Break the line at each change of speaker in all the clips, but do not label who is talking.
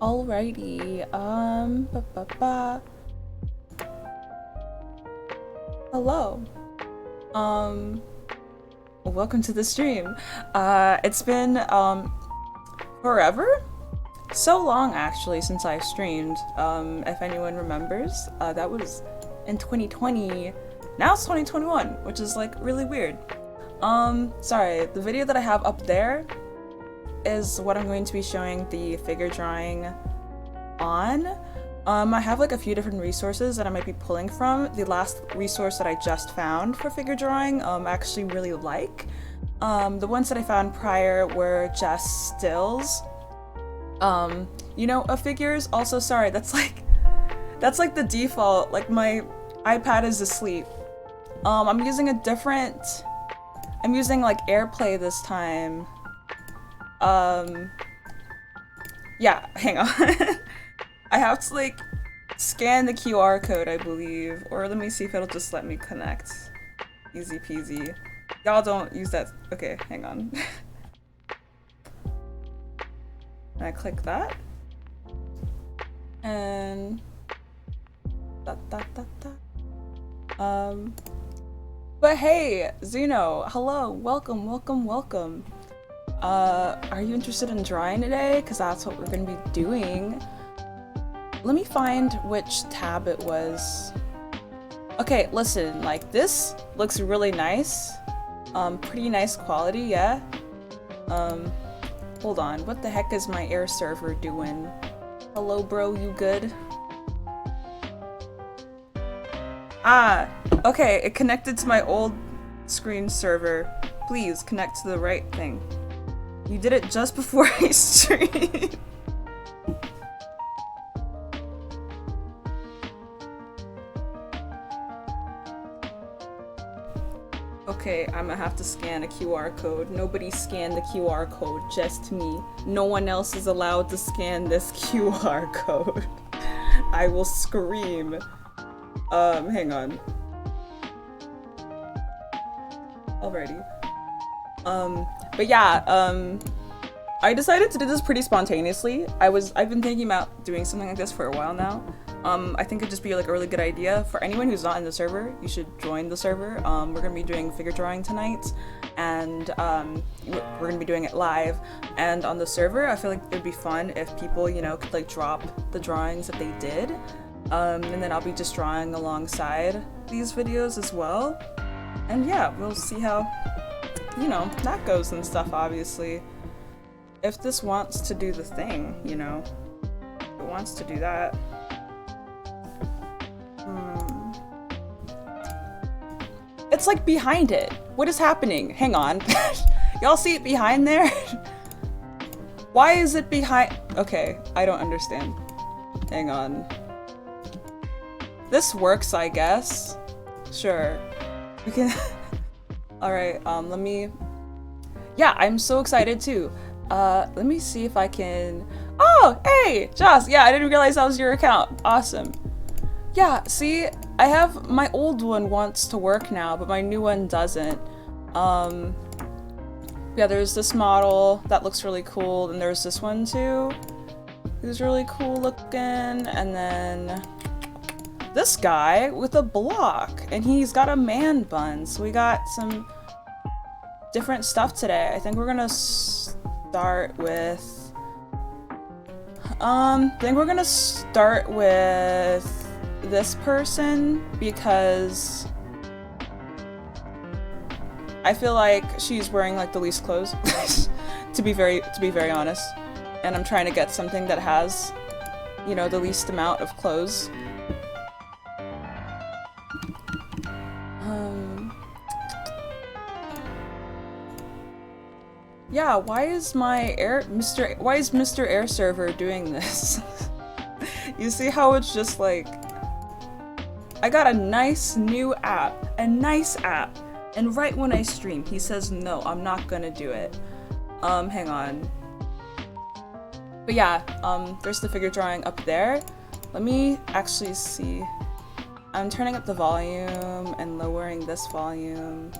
Alrighty, hello. Welcome to the stream. It's been, forever? So long, actually, since I streamed. If anyone remembers, that was in 2020. Now it's 2021, which is, like, really weird. Sorry, the video that I have up there is what I'm going to be showing the figure drawing on. I have like a few different resources that I might be pulling from. The last resource that I just found for figure drawing, I actually really like. The ones that I found prior were just stills. You know, of figures. Also, sorry, that's like the default. Like my iPad is asleep. I'm using like AirPlay this time. Yeah, hang on. I have to like scan the QR code, I believe, or let me see if it'll just let me connect. Easy peasy. Y'all don't use that. Okay, hang on. And I click that. And but hey, Zuno, hello, welcome, welcome, welcome. Are you interested in drawing today? Because that's what we're gonna be doing. Let me find which tab it was. Okay, listen, like this looks really nice. Pretty nice quality, yeah. Hold on, what the heck is my air server doing? Hello, bro, you good? Ah, okay, it connected to my old screen server. Please connect to the right thing. You did it just before I streamed. Okay, I'm gonna have to scan a QR code. Nobody scan the QR code, just me. No one else is allowed to scan this QR code. I will scream. Hang on. Alrighty. But yeah, I decided to do this pretty spontaneously. I've been thinking about doing something like this for a while now. I think it'd just be like a really good idea for anyone who's not in the server. You should join the server. We're gonna be doing figure drawing tonight, and we're gonna be doing it live. And on the server, I feel like it'd be fun if people, you know, could like drop the drawings that they did, and then I'll be just drawing alongside these videos as well. And yeah, we'll see how, you know, that goes and stuff. Obviously, if this wants to do the thing, you know, if it wants to do that. It's like behind it. What is happening? Hang on. Y'all see it behind there? Why is it behind? Okay, I don't understand. Hang on. This works, I guess. Sure. We can. Alright, let me. Yeah, I'm so excited too. Let me see if I can. Oh, hey, Joss. Yeah, I didn't realize that was your account. Awesome. Yeah, see, I have my old one wants to work now, but my new one doesn't. Yeah, there's this model that looks really cool, and there's this one too, who's really cool looking, and then this guy with a block, and he's got a man bun. So we got some different stuff today. I think we're gonna start with. I think we're gonna start with this person because I feel like she's wearing like the least clothes to be very honest, and I'm trying to get something that has, you know, the least amount of clothes. Yeah, why is Mr. Air Server doing this? You see how it's just like, I got a nice new app, and right when I stream, he says, no, I'm not gonna do it. Hang on. But yeah, there's the figure drawing up there. Let me actually see. I'm turning up the volume and lowering this volume,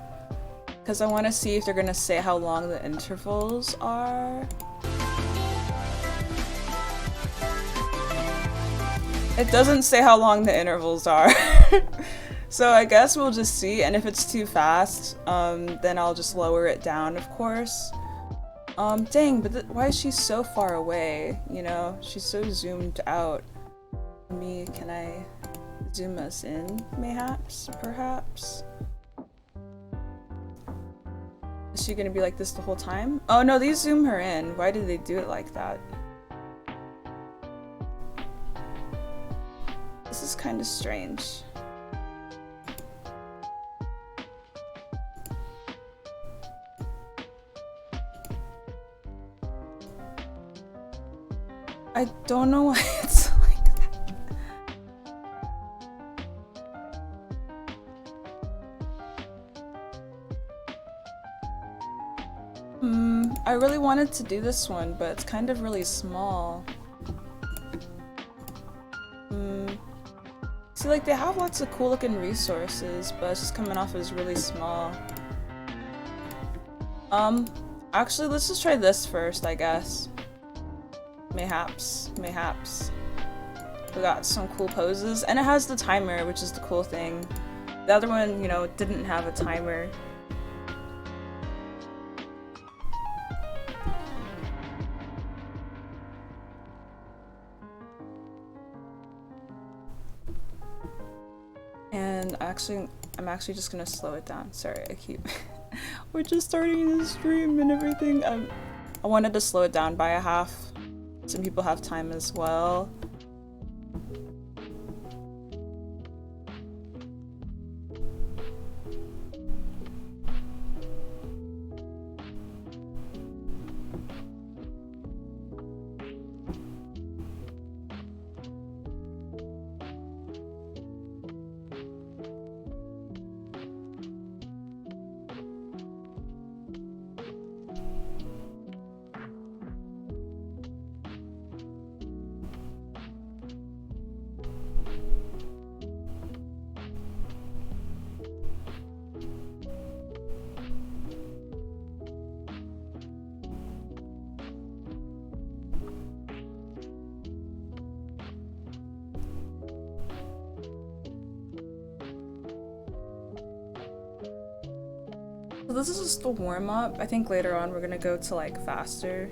because I want to see if they're gonna say how long the intervals are. It doesn't say how long the intervals are. So I guess we'll just see, and if it's too fast, then I'll just lower it down, of course. Dang, but why is she so far away? You know, she's so zoomed out. Can I zoom us in, mayhaps, perhaps? Is she gonna be like this the whole time? Oh no, they zoom her in. Why did they do it like that? This is kind of strange. I don't know why it's like that. I really wanted to do this one, but it's kind of really small. See, like, they have lots of cool looking resources, but it's just coming off as really small. Actually, let's just try this first, I guess. Mayhaps. We got some cool poses, and it has the timer, which is the cool thing. The other one, you know, didn't have a timer. And I'm actually just gonna slow it down. Sorry, I keep... We're just starting the stream and everything. I wanted to slow it down by a half. Some people have time as well. So this is just the warm-up. I think later on we're gonna go to like faster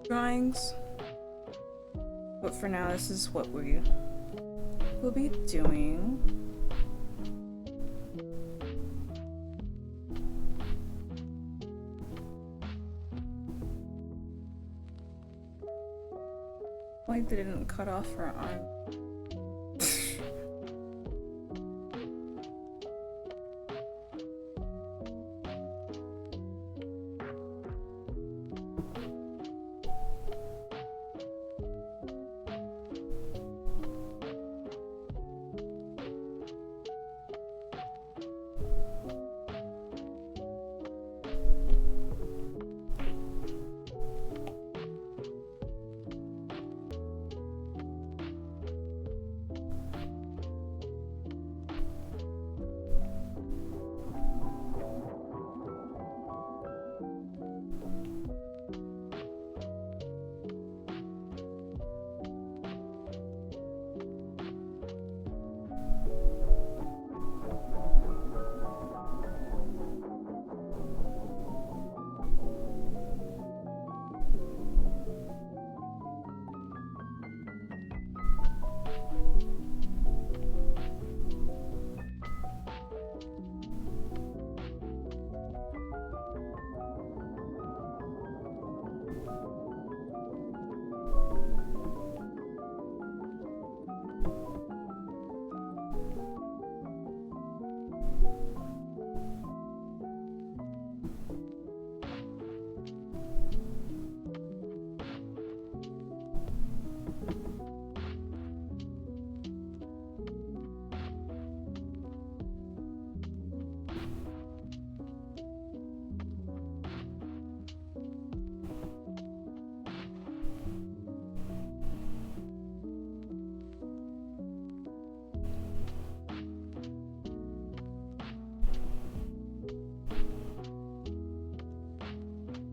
drawings. But for now, this is what we will be doing. Like they didn't cut off her arm.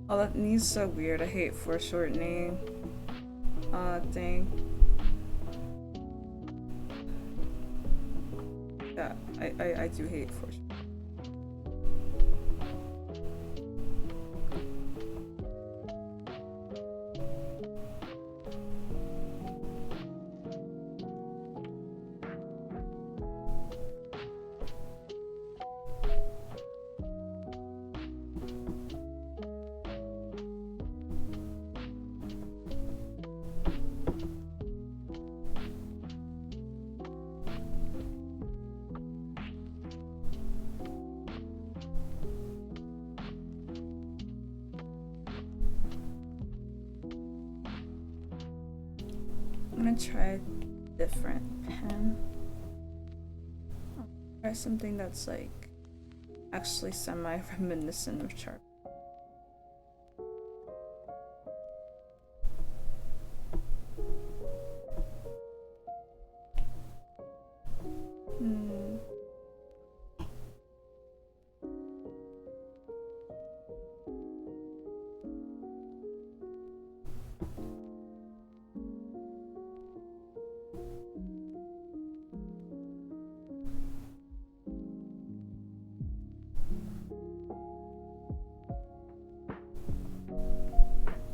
Oh, that knee's so weird. I hate foreshortening. Thing. Yeah, I do hate foreshortening. I'm gonna try a different pen. I'll try something that's like actually semi-reminiscent of Charlie.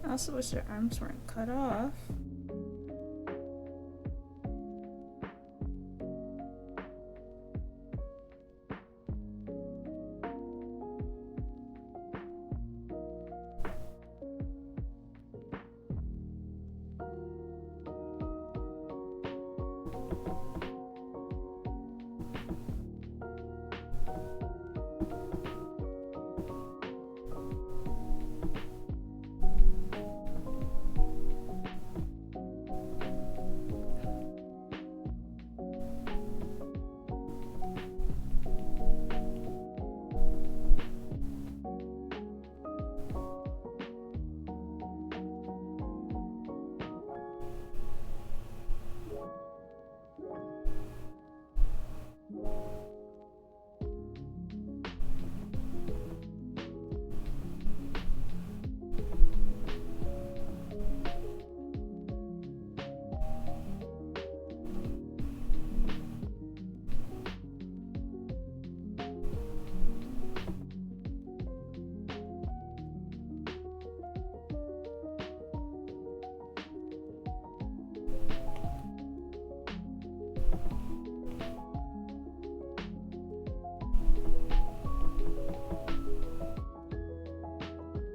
I also wish their arms weren't cut off.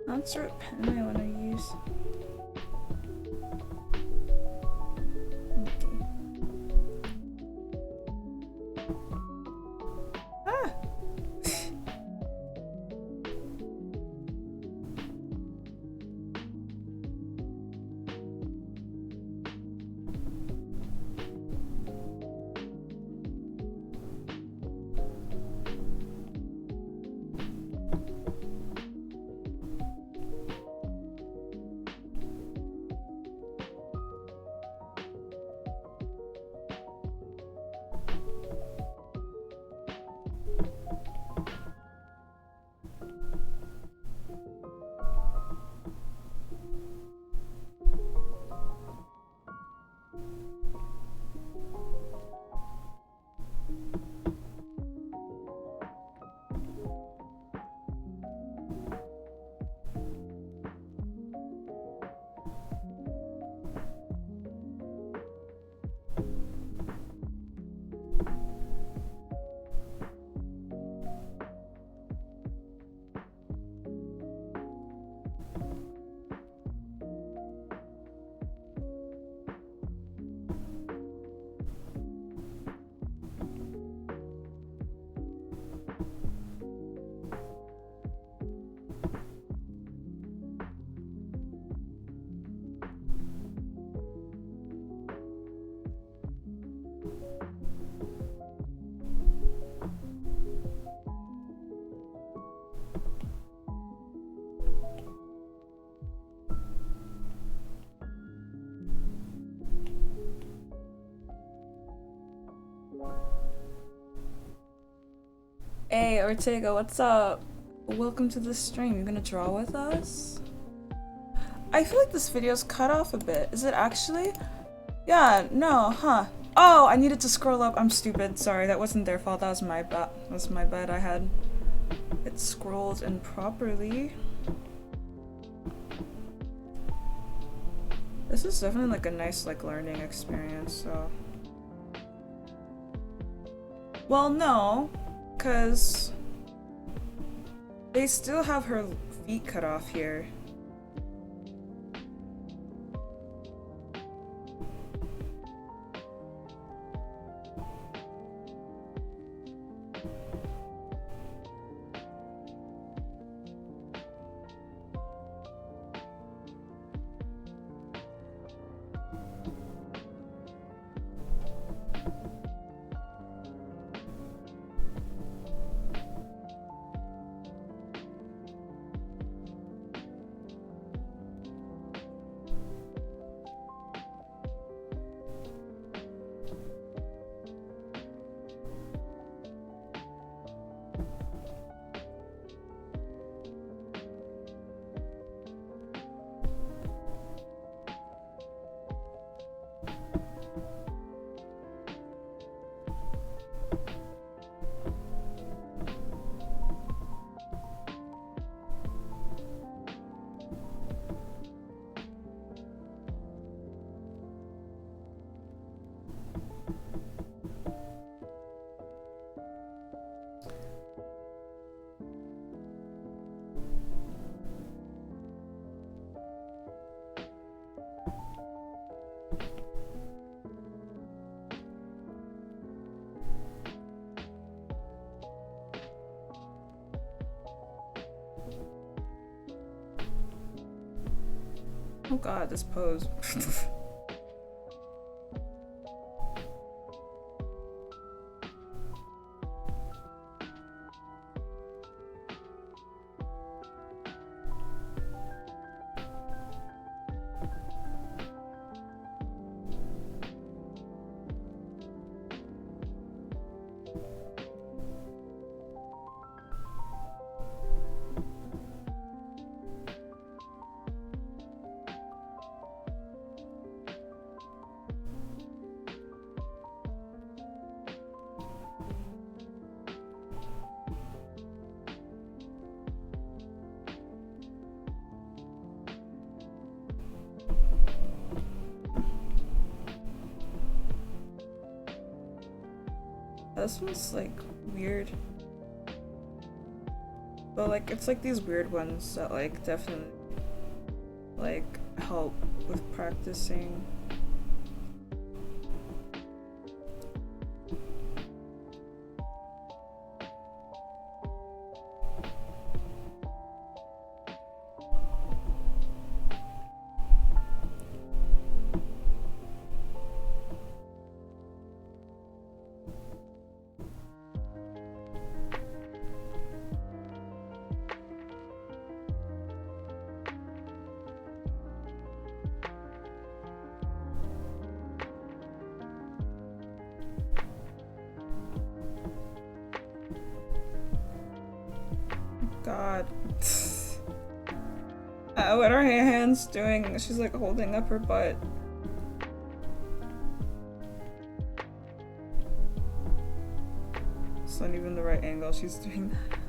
Not sure what pen I want to use. Okay. Ah! Hey Ortega, what's up? Welcome to the stream. You gonna draw with us? I feel like this video's cut off a bit. Is it actually? Yeah, no, huh. Oh, I needed to scroll up. I'm stupid. Sorry, that wasn't their fault. That was my bad. That was my bad. I had it scrolled improperly. This is definitely like a nice like learning experience, so. Well, no, because they still have her feet cut off here. Oh god, this pose. This one's like weird, but like it's like these weird ones that like definitely like help with practicing. God. What are her hands doing? She's like holding up her butt. It's not even the right angle. She's doing that.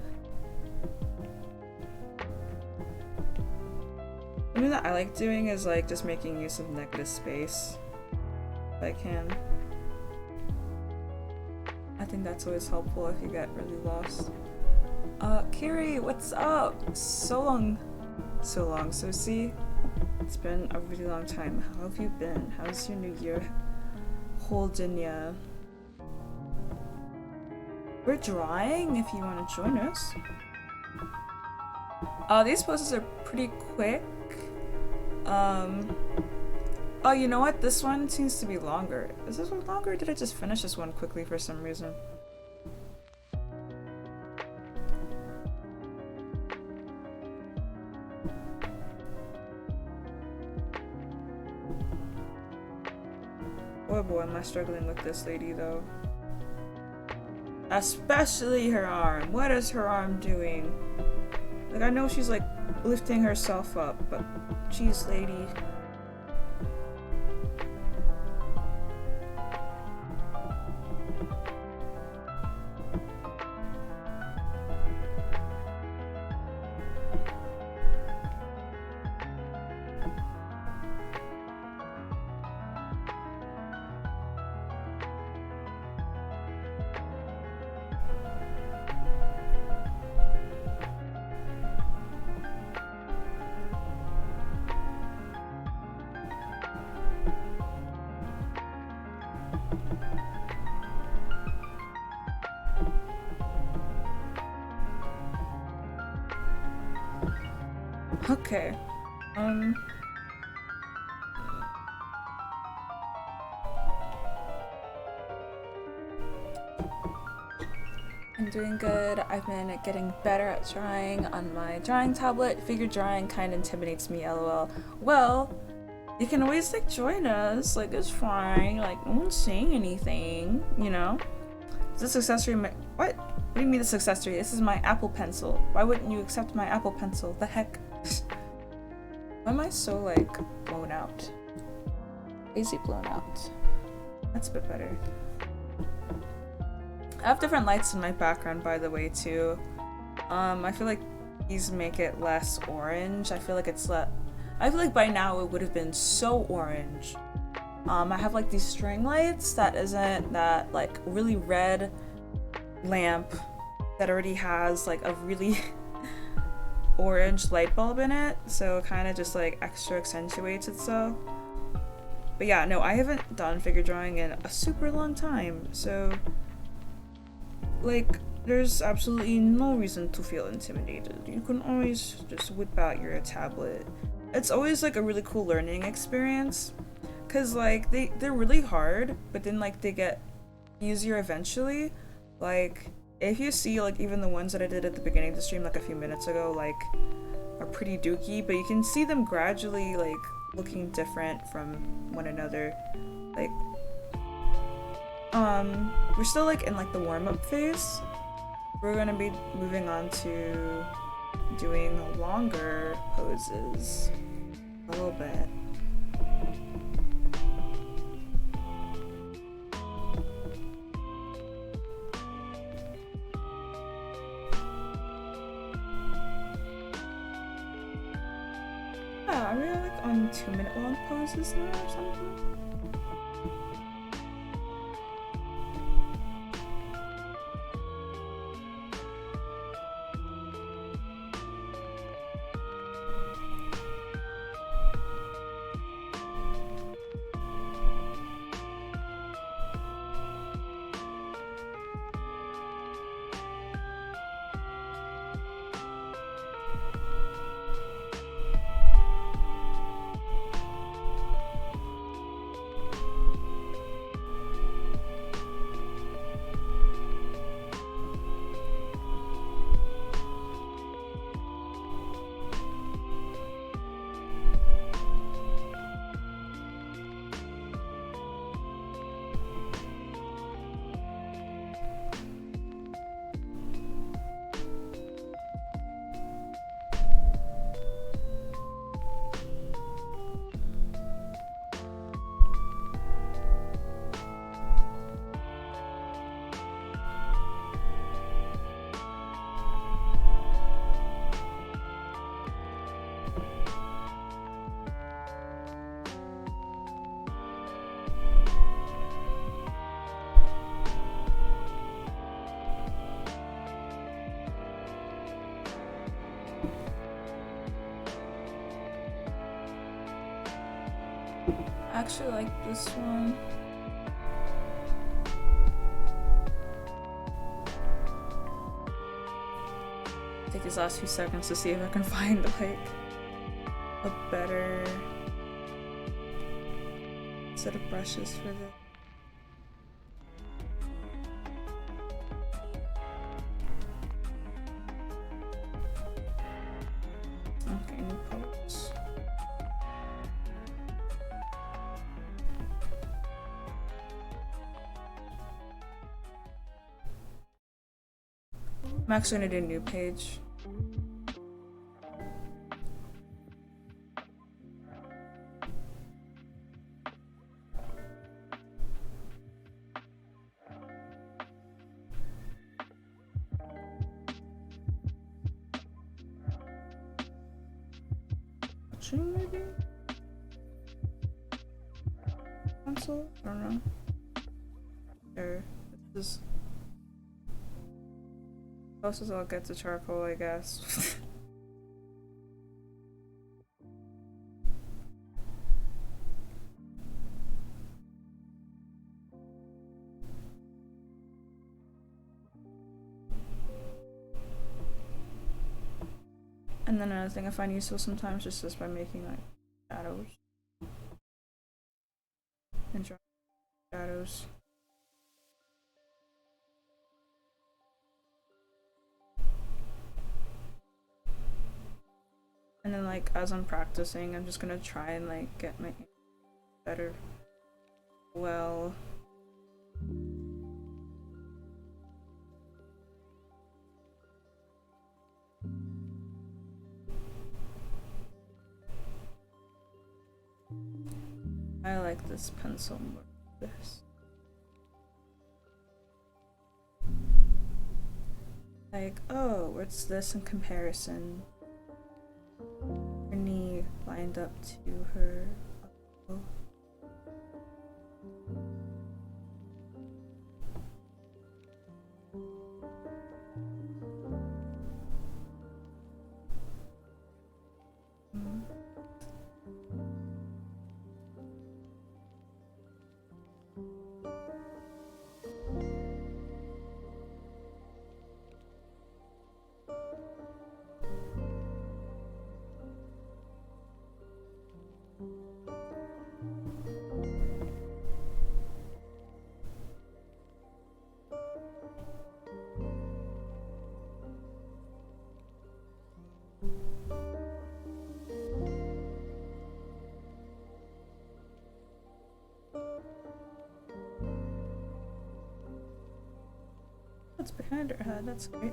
Something that I like doing is like just making use of negative space if I can. I think that's always helpful if you get really lost. Kiri, what's up? So long. So see, it's been a really long time. How have you been? How's your new year holding ya? We're drawing if you want to join us. These poses are pretty quick. Oh, you know what? This one seems to be longer. Is this one longer or did I just finish this one quickly for some reason? Oh boy, am I struggling with this lady though. Especially her arm. What is her arm doing? Like, I know she's like lifting herself up, but jeez, lady. Okay. I'm doing good. I've been getting better at drawing on my drawing tablet. Figure drawing kind of intimidates me, lol. Well, you can always like join us. Like, it's fine. Like, no one's saying anything, you know? Is this accessory what? What do you mean this accessory? This is my Apple Pencil. Why wouldn't you accept my Apple Pencil? The heck? Why am I so like blown out? Crazy blown out. That's a bit better. I have different lights in my background, by the way, too. I feel like these make it less orange. I feel like it's I feel like by now it would have been so orange. I have like these string lights that isn't that like really red lamp that already has like a really orange light bulb in it, so it kind of just like extra accentuates itself. But yeah, no, I haven't done figure drawing in a super long time, so like there's absolutely no reason to feel intimidated. You can always just whip out your tablet it's always like a really cool learning experience, cause like they're really hard, but then like they get easier eventually. Like if you see like even the ones that I did at the beginning of the stream like a few minutes ago, like are pretty dookie, but you can see them gradually like looking different from one another. Like we're still like in like the warm-up phase. We're gonna be moving on to doing longer poses a little bit. Yeah, are we like on 2-minute long poses now or something? I actually like this one. Take these last few seconds to see if I can find like a better set of brushes for this. Okay, new pose. I'm actually gonna do a new page. Maybe? Console? I don't know. There. This is close as I'll get to charcoal, I guess. And then another thing I find useful sometimes just by making like shadows and drawing shadows. And then like as I'm practicing, I'm just gonna try and like get my better. Well. I like this pencil more than this. Like, oh, what's this in comparison? Her knee lined up to her elbow. hand or head, that's great.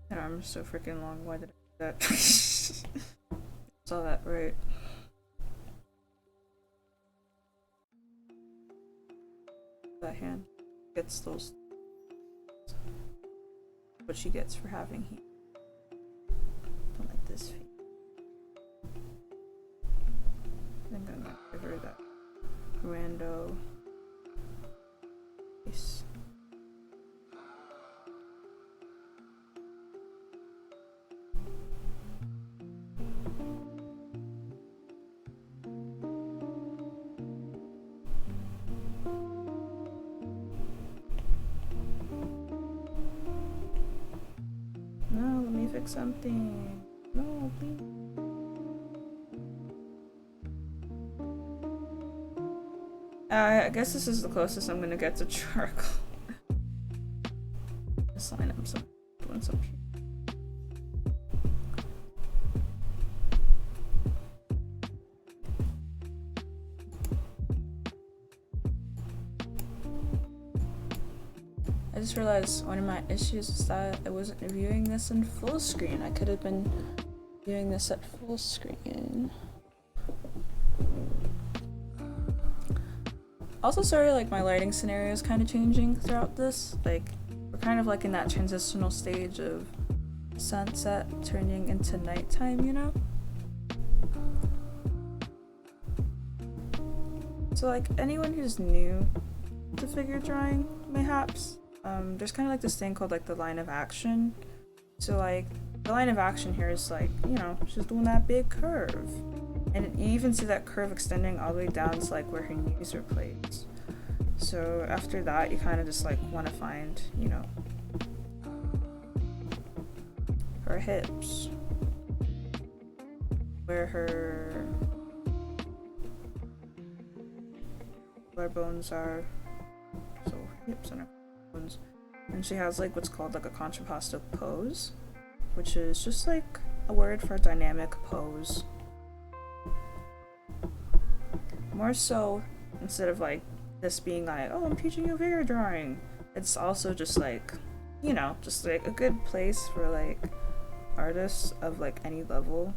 That arm's so freaking long, why did I do that? Saw that right. That hand gets those. What she gets for having heat. Don't like this feet. I think I'm gonna give her that rando face. No, let me fix something. No, please. I guess this is the closest I'm gonna get to charcoal. Just line up some ones up here. I just realized one of my issues is that I wasn't viewing this in full screen. I could have been viewing this at full screen. Also, sorry, like my lighting scenario is kind of changing throughout this. Like, we're kind of like in that transitional stage of sunset turning into nighttime, you know? So like anyone who's new to figure drawing, mayhaps, there's kind of like this thing called like the line of action. So like the line of action here is like, you know, she's doing that big curve. And you even see that curve extending all the way down to like where her knees are placed. So after that, you kind of just like want to find, you know, her hips, where her bones are, so her hips and her bones. And she has like what's called like a contrapposto pose, which is just like a word for a dynamic pose. More so, instead of like this being like, oh, I'm teaching you figure drawing, it's also just like, you know, just like a good place for like artists of like any level.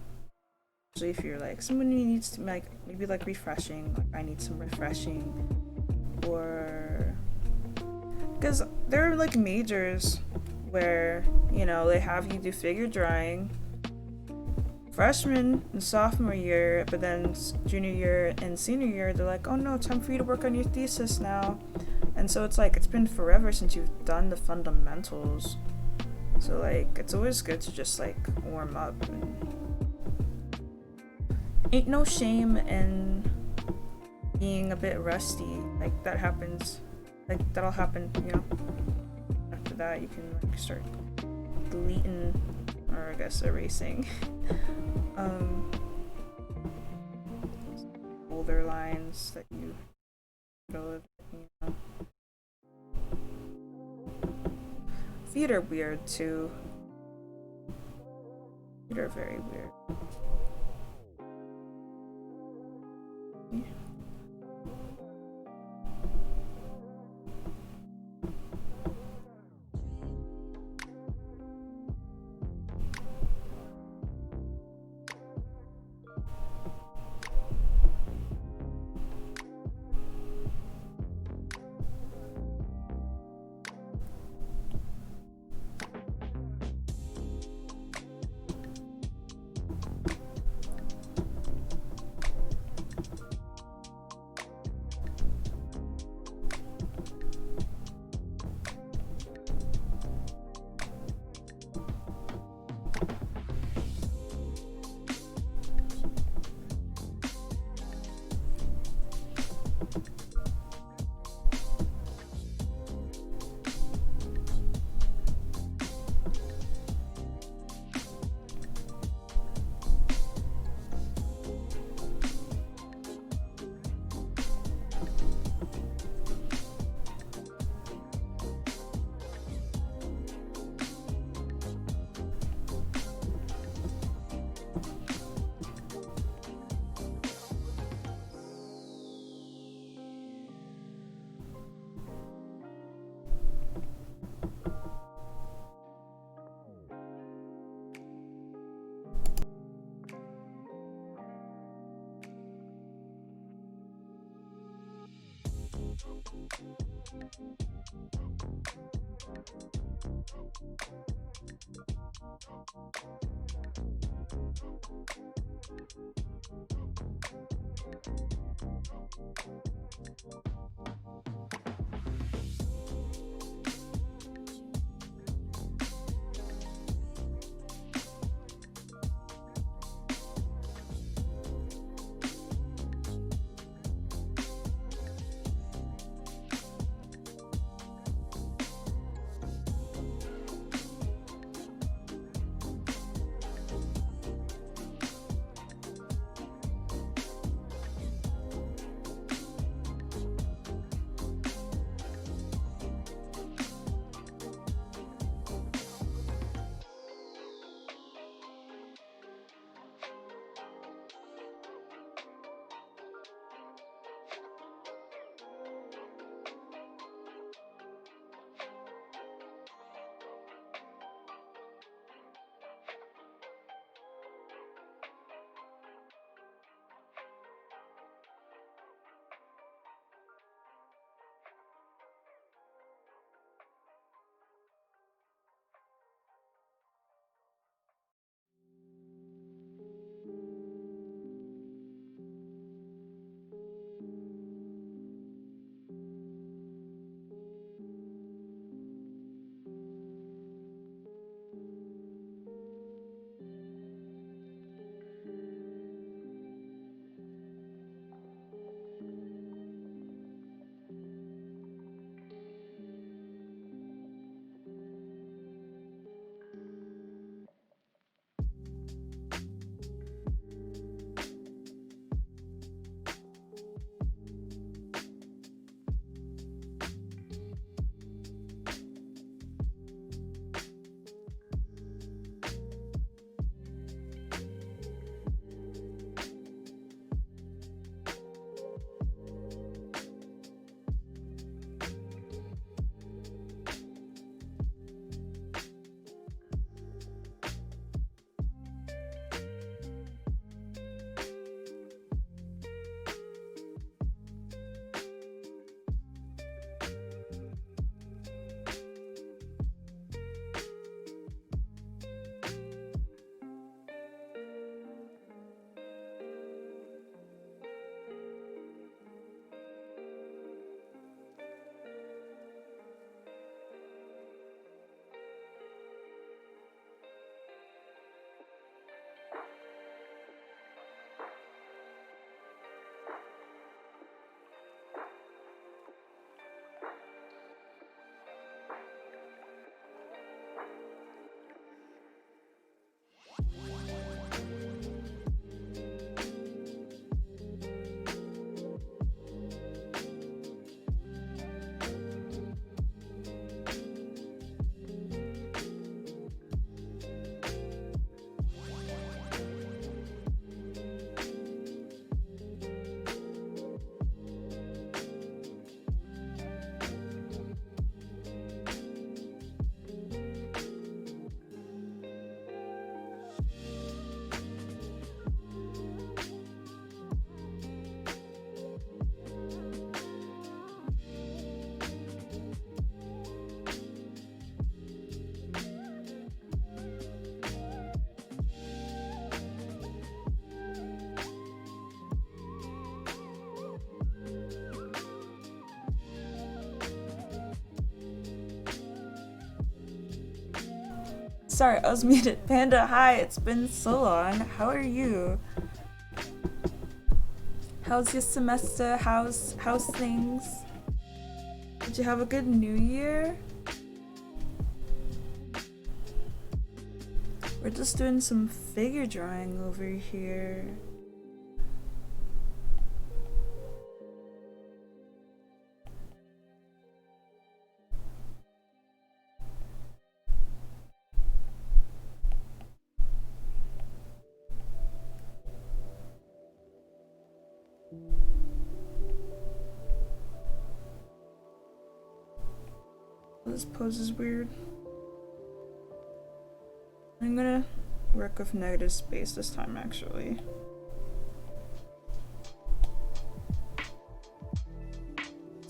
Especially if you're like someone who needs to like maybe like refreshing, like I need some refreshing, or because there are like majors where, you know, they have you do figure drawing freshman and sophomore year, but then junior year and senior year they're like, oh no, time for you to work on your thesis now. And so it's like it's been forever since you've done the fundamentals, so like it's always good to just like warm up. And ain't no shame in being a bit rusty. Like that happens, like that'll happen, you know. After that you can like start deleting, or I guess erasing older lines that you know. Feet are weird too. Feet are very weird. Yeah. Sorry, I was muted. Panda, hi, it's been so long. How are you? How's your semester? How's things? Did you have a good New Year? We're just doing some figure drawing over here. This pose is weird. I'm gonna work with negative space this time, actually.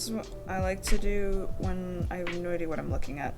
This is what I like to do when I have no idea what I'm looking at.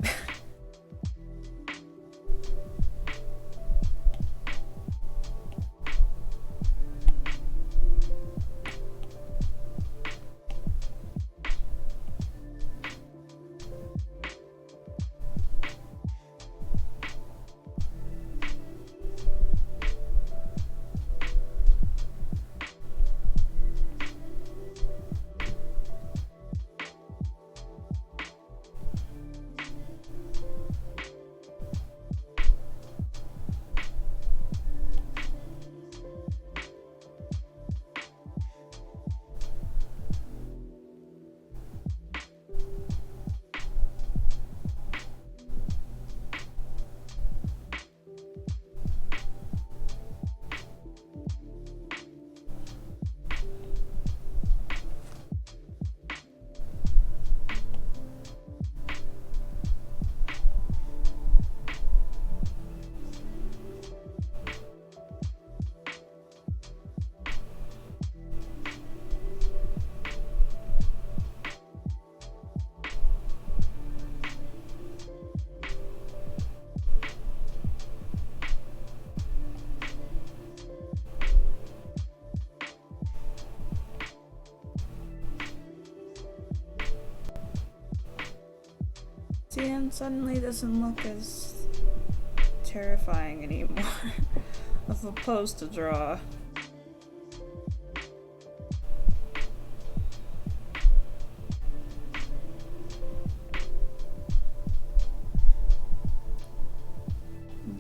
See, and suddenly doesn't look as terrifying anymore as opposed to draw.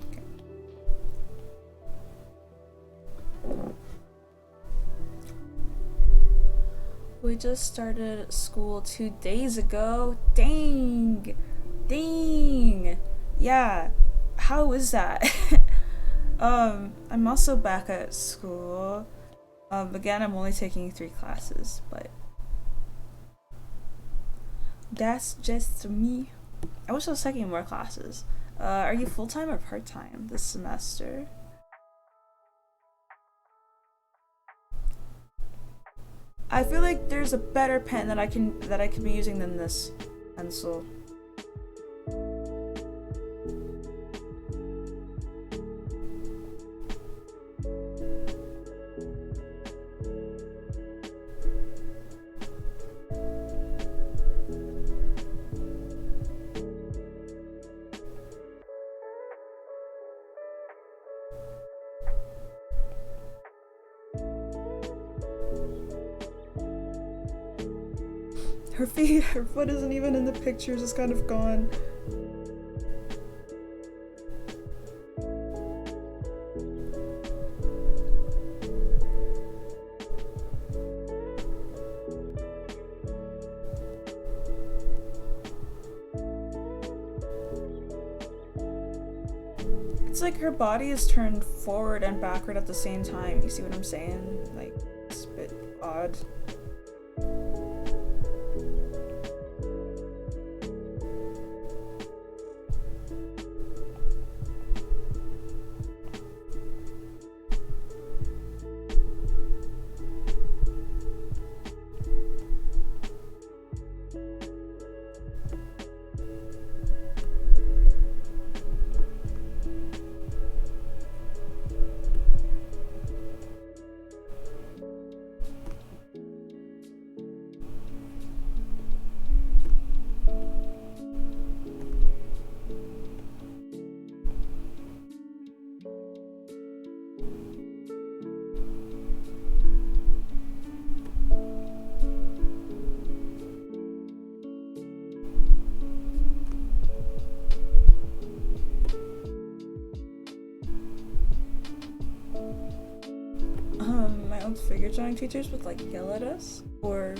Okay. We just started school 2 days ago. Dang! Dang! Yeah, how is that? I'm also back at school. Again, I'm only taking 3 classes, but that's just me. I wish I was taking more classes. Are you full-time or part-time this semester? I feel like there's a better pen that I could be using than this pencil. Her foot isn't even in the pictures, it's kind of gone. It's like her body is turned forward and backward at the same time. You see what I'm saying? Like, it's a bit odd. My old figure drawing teachers would like yell at us for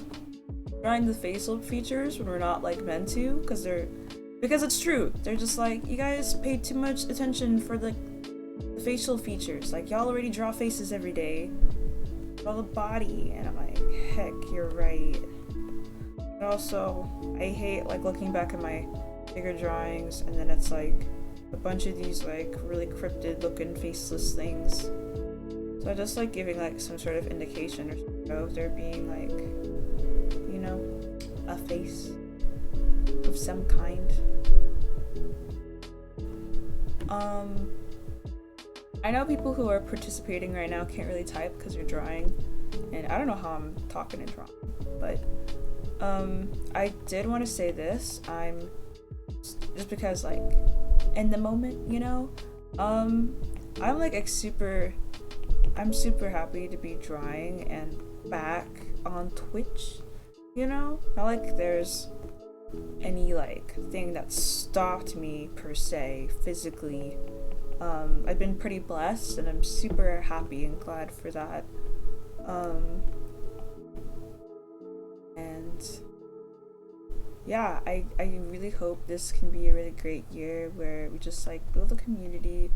drawing the facial features when we're not like meant to, because it's true. They're just like, you guys pay too much attention for the facial features. Like, y'all already draw faces every day. Draw the body. And I'm like, heck, you're right. But also, I hate like looking back at my figure drawings and then it's like a bunch of these like really cryptid looking faceless things. So I just like giving like some sort of indication or so if they're being like, you know, a face of some kind. I know people who are participating right now can't really type because you're drawing, and I don't know how I'm talking and drawing, but I did want to say this. I'm just because, like, in the moment, you know, I'm like super happy to be drawing and back on Twitch, you know? Not like there's any like thing that stopped me per se physically. I've been pretty blessed and I'm super happy and glad for that. And yeah, I really hope this can be a really great year where we just like build a community,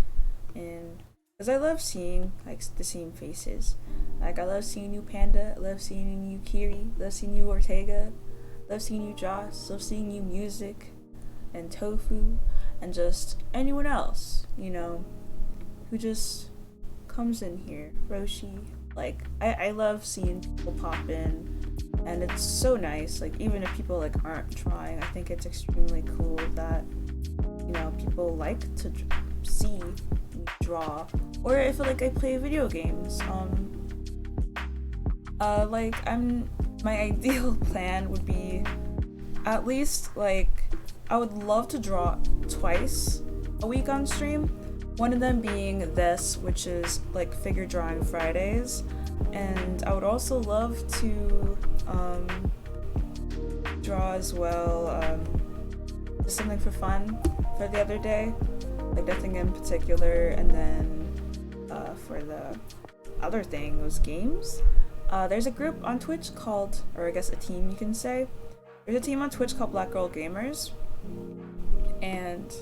and because I love seeing like the same faces. Like I love seeing you Panda, I love seeing you Kiri, love seeing you Ortega, love seeing you Joss, love seeing you Music and Tofu and just anyone else, you know, who just comes in here. Roshi. Like I love seeing people pop in, and it's so nice. Like even if people like aren't trying, I think it's extremely cool that, you know, people like to see me draw, or if like I play video games. My ideal plan would be at least like I would love to draw twice a week on stream. One of them being this, which is like figure drawing Fridays, and I would also love to draw as well, just something for fun for the other day, like nothing in particular. And then for the other thing was games. There's a group on Twitch called, or I guess a team you can say. There's a team on Twitch called Black Girl Gamers, and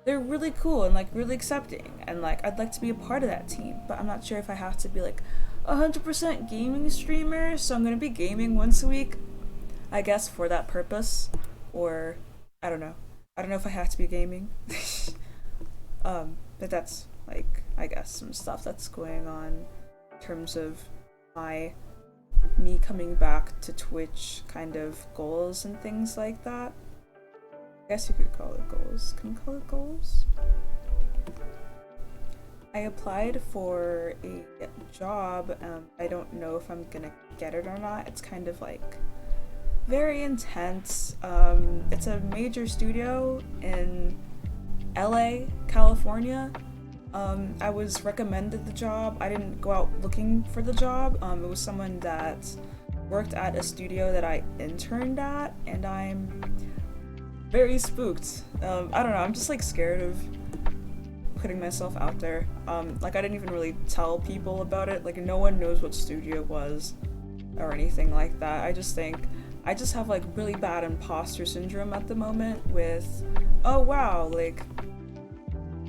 they're really cool and like really accepting, and like I'd like to be a part of that team, but I'm not sure if I have to be like 100% gaming streamer, so I'm gonna be gaming once a week, I guess, for that purpose, or I don't know if I have to be gaming. But that's like, I guess, some stuff that's going on in terms of me coming back to Twitch kind of goals and things like that. I guess you could call it goals. Can we call it goals? I applied for a job. I don't know if I'm gonna get it or not. It's kind of like very intense. It's a major studio in LA, California. I was recommended the job. I didn't go out looking for the job. It was someone that worked at a studio that I interned at, and I'm very spooked. I don't know, I'm just like scared of putting myself out there. Like I didn't even really tell people about it. Like no one knows what studio it was or anything like that. I just think I just have like really bad imposter syndrome at the moment with, oh wow, like,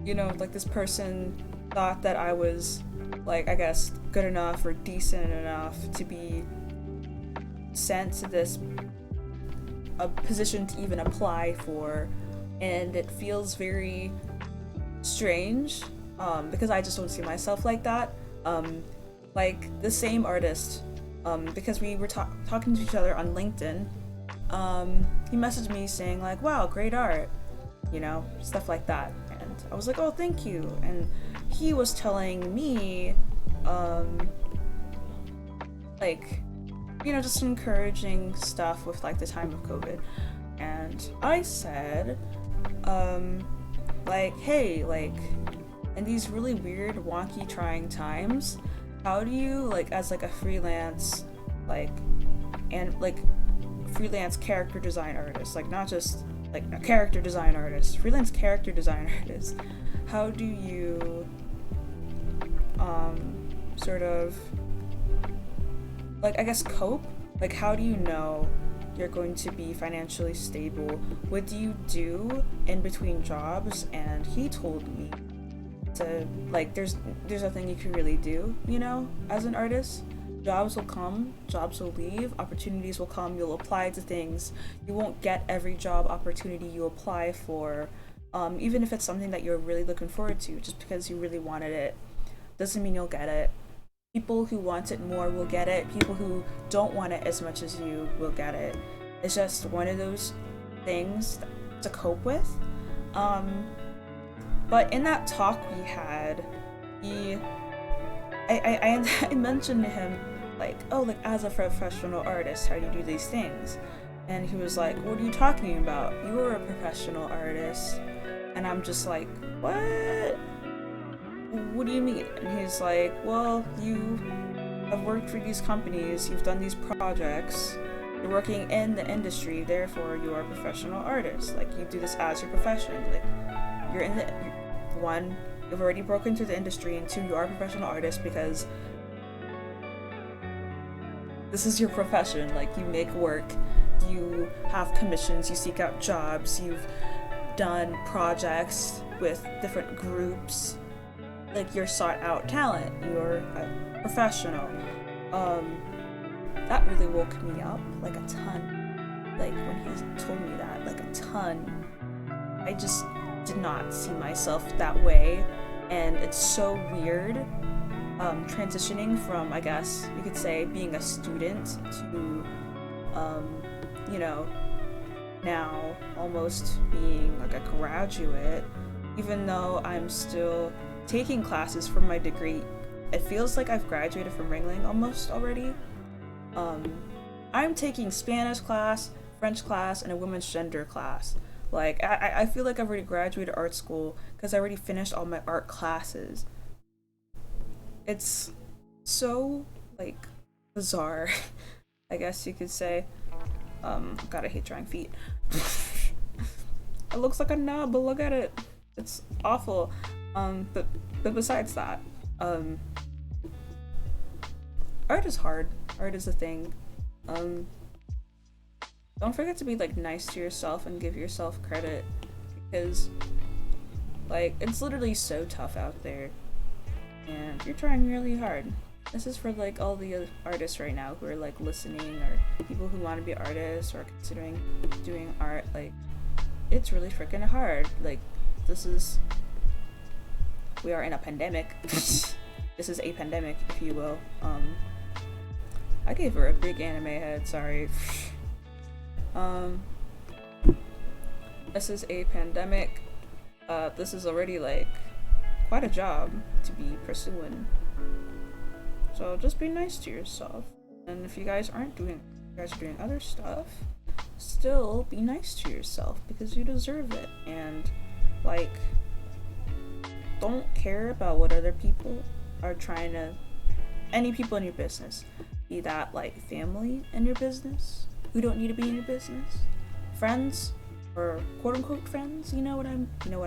you know, like this person thought that I was like, I guess, good enough or decent enough to be sent to this a position to even apply for, and it feels very strange because I just don't see myself like that. Like the same artist, because we were talking to each other on LinkedIn, he messaged me saying like, wow, great art, you know, stuff like that, and I was like, oh, thank you. And he was telling me like, you know, just encouraging stuff with like the time of COVID. And I said, like, hey, like, in these really weird, wonky, trying times, how do you, like, as like a freelance, like, and like freelance character design artist, like not just like a character design artist, freelance character design artist, how do you sort of like, I guess, cope? Like, how do you know you're going to be financially stable? What do you do in between jobs? And he told me to, like, there's nothing you can really do, you know, as an artist. Jobs will come, jobs will leave, opportunities will come, you'll apply to things. You won't get every job opportunity you apply for, even if it's something that you're really looking forward to. Just because you really wanted it doesn't mean you'll get it. People who want it more will get it. People who don't want it as much as you will get it. it's just one of those things to cope with. But in that talk we had, I mentioned to him, like, oh, like, as a professional artist, how do you do these things? And he was like, what are you talking about? You are a professional artist. And I'm just like, what? What do you mean? And he's like, well, you have worked for these companies, you've done these projects, you're working in the industry, therefore you are a professional artist. Like, you do this as your profession. Like, you're in the, one, you've already broken through the industry, and two, you are a professional artist because this is your profession. Like, you make work, you have commissions, you seek out jobs, you've done projects with different groups. Like, you're sought out talent, you're a professional. That really woke me up, like, a ton. Like, when he told me that, like, a ton. I just did not see myself that way, and it's so weird transitioning from, I guess you could say, being a student to you know, now almost being like a graduate. Even though I'm still taking classes for my degree, it feels like I've graduated from Ringling almost already. I'm taking Spanish class, French class, and a women's gender class. Like, I feel like I've already graduated art school because I already finished all my art classes. It's so, like, bizarre, I guess you could say. God, I hate drawing feet. It looks like a nub, but look at it. It's awful. But besides that, art is hard. Art is a thing. Don't forget to be, like, nice to yourself and give yourself credit, because, like, it's literally so tough out there, and you're trying really hard. This is for, like, all the artists right now who are, like, listening, or people who want to be artists or considering doing art. Like, it's really freaking hard. Like, we are in a pandemic. This is a pandemic, if you will. I gave her a big anime head, sorry. This is a pandemic. This is already, like, quite a job to be pursuing. So just be nice to yourself. And if you guys are doing other stuff, still be nice to yourself, because you deserve it. And, like, don't care about what other people are trying to, any people in your business, be that, like, family in your business who don't need to be in your business, friends, or quote unquote friends, you know what I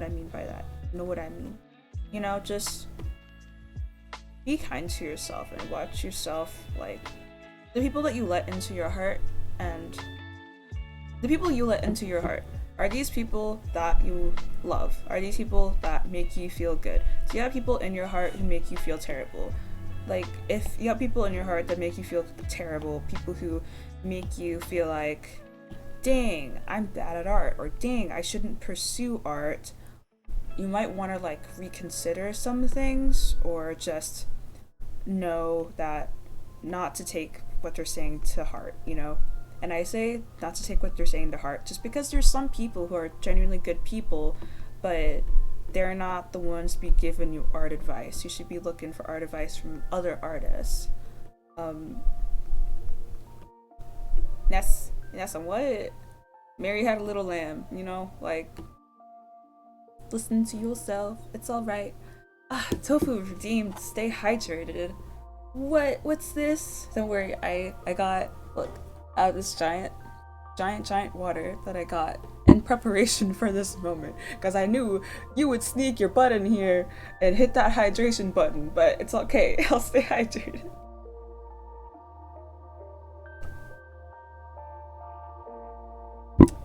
mean by that. You know what I mean. You know, just be kind to yourself and watch yourself. Like, the people that you let into your heart, and the people you let into your heart, are these people that you love? Are these people that make you feel good? Do you have people in your heart who make you feel terrible? Like, if you have people in your heart that make you feel terrible, people who make you feel like, dang, I'm bad at art, or dang, I shouldn't pursue art, you might want to, like, reconsider some things, or just know that not to take what they're saying to heart, you know? And I say not to take what they're saying to heart just because there's some people who are genuinely good people, but they're not the ones to be giving you art advice. You should be looking for art advice from other artists. That's on what? Mary had a little lamb, you know? Like, listen to yourself. It's alright. Tofu redeemed. Stay hydrated. What's this? Don't worry, I got, look, out of this giant water that I got in preparation for this moment, because I knew you would sneak your butt in here and hit that hydration button, but it's okay. I'll stay hydrated.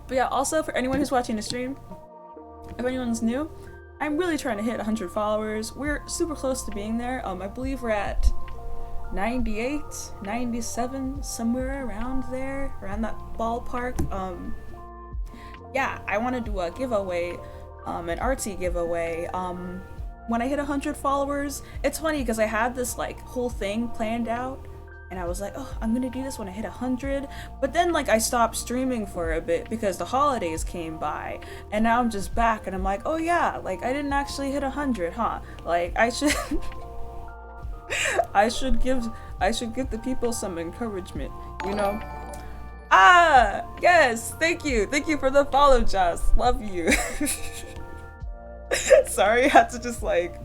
But yeah, also for anyone who's watching the stream, if anyone's new, I'm really trying to hit 100 followers. We're super close to being there. I believe we're at 98, 97, somewhere around there, around that ballpark. Yeah, I want to do a giveaway, an artsy giveaway. When I hit 100 followers, it's funny because I had this, like, whole thing planned out, and I was like, oh, I'm gonna do this when I hit 100. But then like I stopped streaming for a bit because the holidays came by, and now I'm just back, and I'm like, oh yeah, like I didn't actually hit 100, huh? Like I should, I should give the people some encouragement, you know? Ah, yes, thank you for the follow, Jess. Love you. Sorry, I had to just like,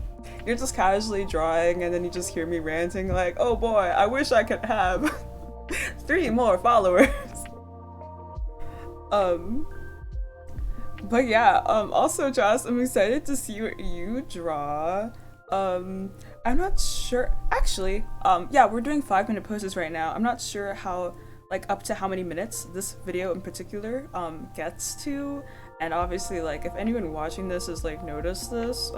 you're just casually drawing and then you just hear me ranting like, oh boy, I wish I could have 3 more followers. But yeah, also Joss, I'm excited to see what you draw. I'm not sure, actually, yeah, we're doing 5-minute poses right now. I'm not sure how, like, up to how many minutes this video in particular, gets to. And obviously, like, if anyone watching this has, like, noticed this,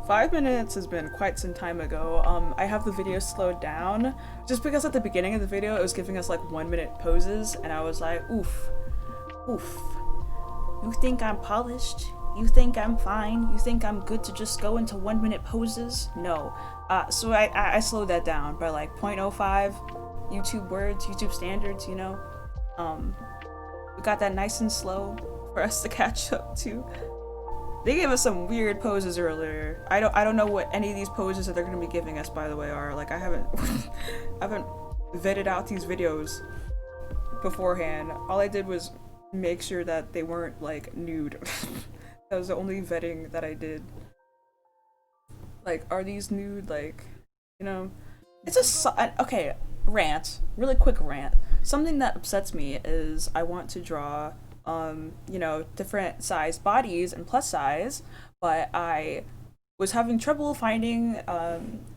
5 minutes has been quite some time ago. I have the video slowed down, just because at the beginning of the video, it was giving us, like, 1-minute poses, and I was like, oof. You think I'm polished? You think I'm fine? You think I'm good to just go into 1-minute poses? No. So I slowed that down by, like, 0.05 YouTube words, YouTube standards, you know? We got that nice and slow for us to catch up to. They gave us some weird poses earlier. I don't know what any of these poses that they're gonna be giving us, by the way, are. Like, I haven't vetted out these videos beforehand. All I did was make sure that they weren't, like, nude. That was the only vetting that I did. Like, are these nude? Like, you know? It's a okay, rant. Really quick rant. Something that upsets me is I want to draw you know, different size bodies and plus size, but I was having trouble finding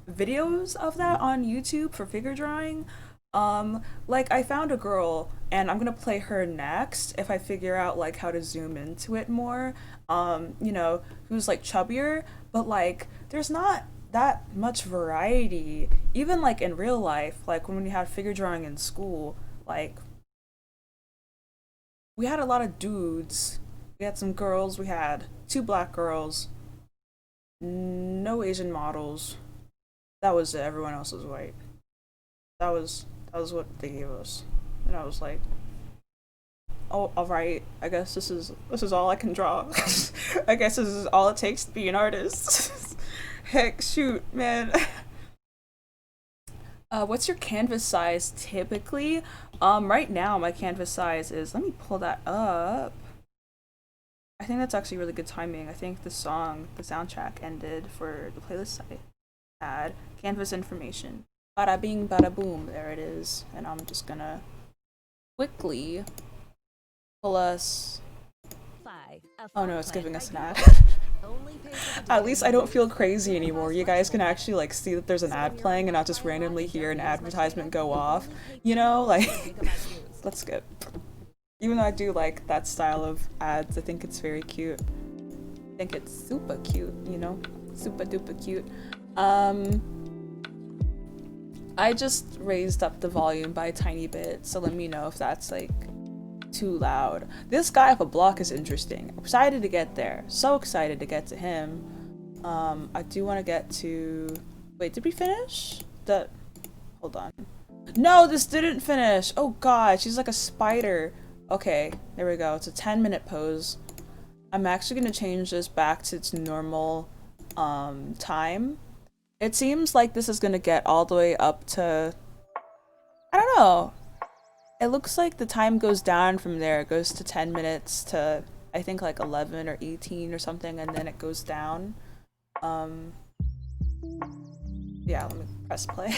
videos of that on YouTube for figure drawing. Like, I found a girl, and I'm gonna play her next if I figure out like how to zoom into it more, you know, who's like chubbier, but like there's not that much variety, even like in real life. Like when we had figure drawing in school, like we had a lot of dudes, we had some girls, we had 2 black girls, no Asian models. That was it. Everyone else was white. That was what they gave us, and I was like, oh, all right. I guess this is all I can draw. I guess this is all it takes to be an artist. Heck, shoot, man. What's your canvas size typically? Right now my canvas size is, let me pull that up. I think that's actually really good timing. I think the soundtrack ended for the playlist I had. Canvas information. Bada bing, bada boom. There it is. And I'm just gonna quickly pull us. Oh no, it's giving us an ad. At least I don't feel crazy anymore. You guys can actually like see that there's an ad playing and not just randomly hear an advertisement go off. You know, like, let's skip. Even though I do like that style of ads, I think it's very cute. I think it's super cute, you know? Super duper cute. I just raised up the volume by a tiny bit, so let me know if that's like too loud. This guy up a block is interesting. I'm excited to get there. So excited to get to him. I do want to get to... Wait, did we finish? Hold on. No, this didn't finish! Oh god, she's like a spider. Okay, there we go. It's a 10-minute pose. I'm actually gonna change this back to its normal time. It seems like this is gonna get all the way up to... I don't know. It looks like the time goes down from there. It goes to 10 minutes to, I think, like 11 or 18 or something, and then it goes down. Yeah, let me press play.